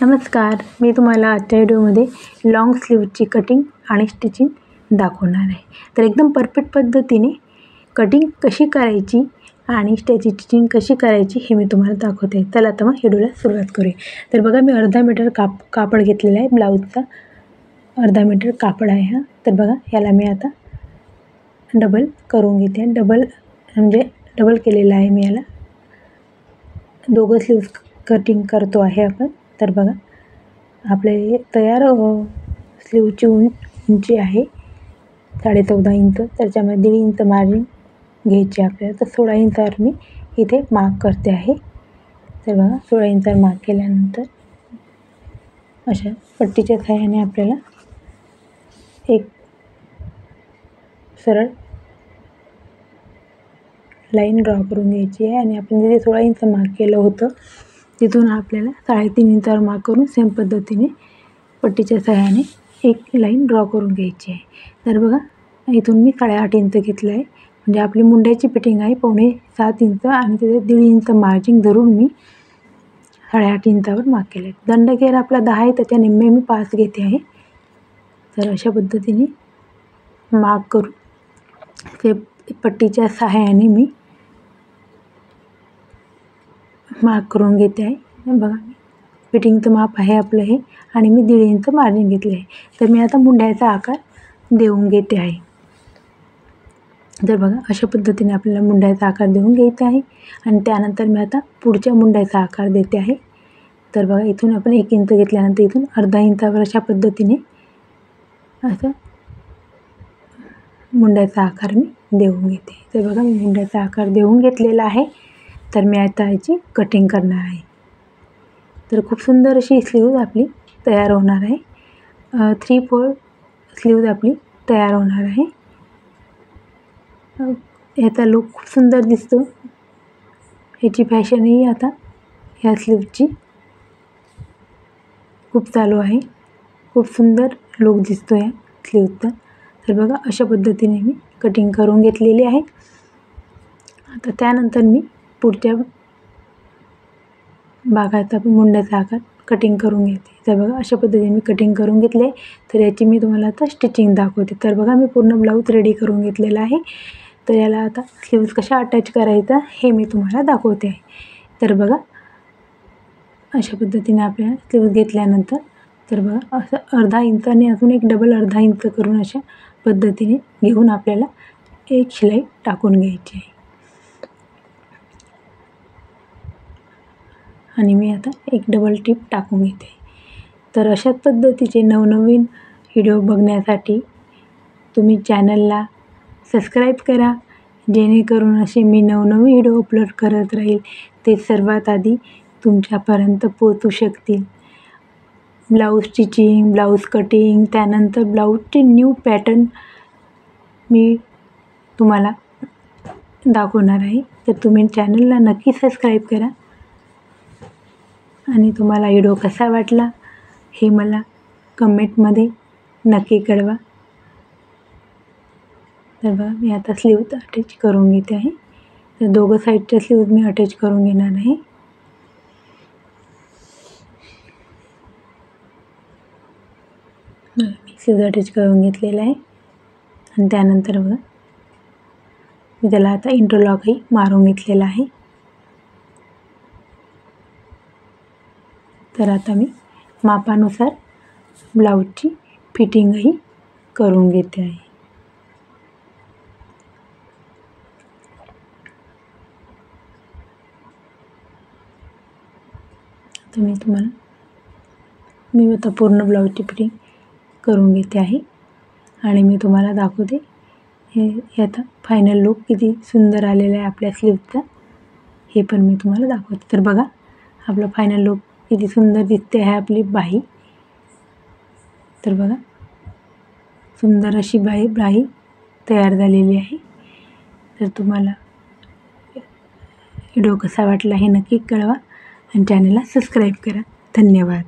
नमस्कार, मी तुम्हाला आजच्या व्हिडिओमध्ये लॉंग स्लीवची कटिंग आणि स्टिचिंग दाखवणार आहे. तर एकदम परफेक्ट पद्धतीने कटिंग कशी करायची आणि त्याची स्टिचिंग कशी करायची हे मी तुम्हाला दाखवते. चला तर मग व्हिडिओला सुरुवात करूया. तर बघा, मी अर्धा मीटर कापड घेतलेला आहे. ब्लाऊजचा अर्धा मीटर कापड आहे हा. तर बघा, याला मी आता डबल करून घेते. डबल केलेला आहे मी याला. दोघं स्लीव्स कटिंग करतो आहे आपण. तर बघा, आपले तयार स्लीवची उंची आहे 14.5 इंच. त्याच्यामध्ये 1.5 इंच मार्जिन घ्यायची आपल्याला. तर 16 इंचावर मी इथे मार्क करते आहे. तर बघा, 16 इंचावर मार्क केल्यानंतर अशा पट्टीच्या सहाय्याने आपल्याला एक सरळ लाईन ड्रॉ करून घ्यायची आहे. आणि आपण जिथे 16 इंच मार्क केलं होतं तिथून आपल्याला 3.5 इंचावर मार्क करून सेम पद्धतीने पट्टीच्या सहाय्याने एक लाईन ड्रॉ करून घ्यायची आहे. तर बघा, इथून मी 8.5 इंच घेतलं आहे. म्हणजे आपली मुंड्याची फिटिंग आहे 6.25 इंच आणि तिथे 1.5 इंच मार्जिन धरून मी 8.5 इंचावर मार्क केलं आहे. दंडघेर आपला 10 आहे, त्याच्या निम्मे मी 5 घेते आहे. तर अशा पद्धतीने मार्क करून ते पट्टीच्या सहाय्याने मी मार्क करून घेते आहे. बघा, फिटिंगचं माप आहे आपलं हे. आणि मी 1.5 इंच मार्जिन घेतले आहे. तर मी आता मुंड्याचा आकार देऊन घेते आहे. तर बघा, अशा पद्धतीने आपल्याला मुंड्याचा आकार देऊन घ्यायचा आहे. आणि त्यानंतर मी आता पुढच्या मुंड्याचा आकार देते आहे. तर बघा, इथून आपण 1 इंच घेतल्यानंतर इथून अर्धा इंचावर अशा पद्धतीने असं मुंड्याचा आकार मी देऊन घेते. तर बघा, मी मुंड्याचा आकार देऊन घेतलेला आहे. तर मी आता याची कटिंग करणार आहे. तर खूप सुंदर अशी स्लीव्ज आपली तयार होणार आहे. 3/4 स्लीव्ज आपली तयार होणार आहे. याचा लुक खूप सुंदर दिसतो. याची फॅशनही आता ह्या स्लीवची खूप चालू आहे. खूप सुंदर लुक दिसतो या स्लीवचा. तर बघा, अशा पद्धतीने मी कटिंग करून घेतलेली आहे. आता त्यानंतर मी पुढच्या भागाचा मुंड्याचा आकार कटिंग करून घेते. तर बघा, अशा पद्धतीने मी कटिंग करून घेतले. तर याची मी तुम्हाला आता स्टिचिंग दाखवते. तर बघा, मी पूर्ण ब्लाऊज रेडी करून घेतलेला आहे. तर याला आता स्लीव्ज कशा अटॅच करायचा हे मी तुम्हाला दाखवते आहे. तर बघा, अशा पद्धतीने आपल्याला स्लीव्ज घेतल्यानंतर तर बघा, असं अर्धा इंच आणि अजून एक डबल अर्धा इंच करून अशा पद्धतीने घेऊन आपल्याला एक शिलाई टाकून घ्यायची आहे. आणि मी आता एक डबल टिप टाकून घेते. तर अशाच पद्धतीचे नवनवीन व्हिडिओ बघण्यासाठी तुम्ही चॅनलला सबस्क्राईब करा, जेणेकरून असे मी नवनवीन व्हिडिओ अपलोड करत राहील ते सर्वात आधी तुमच्यापर्यंत पोहोचू शकतील. ब्लाऊज स्टिचिंग, ब्लाऊज कटिंग, त्यानंतर ब्लाऊजचे न्यू पॅटर्न मी तुम्हाला दाखवणार आहे. तर तुम्ही चॅनलला नक्की सबस्क्राईब करा. आणि तुम्हाला व्हिडिओ कसा वाटला हे मला कमेंटमध्ये नक्की कळवा. तर बघा, मी आता स्लीव्ज अटॅच करून घेते आहे. तर दोघं साईडच्या स्लीव्ज मी अटॅच करून घेणार आहे. मी स्लीव्ज अटॅच करून घेतलेला आहे. आणि त्यानंतर बघा, मी त्याला आता इंटरलॉकही मारून घेतलेला आहे. तर आता मी मापानुसार ब्लाऊजची फिटिंगही करून घेते आहे. तर मी आता पूर्ण ब्लाऊजची फिटिंग करून घेते आहे. आणि मी तुम्हाला दाखवते हे याचा फायनल लुक किती सुंदर आलेला आहे आपल्या स्लीवचा, हे पण मी तुम्हाला दाखवते. तर बघा, आपला फायनल लुक किती सुंदर दिसते आहे आपली बाही. तर बघा, सुंदर अशी बाही तयार झालेली आहे. तर तुम्हाला व्हिडिओ कसा वाटला हे नक्की कळवा आणि चॅनलला सबस्क्राईब करा. धन्यवाद.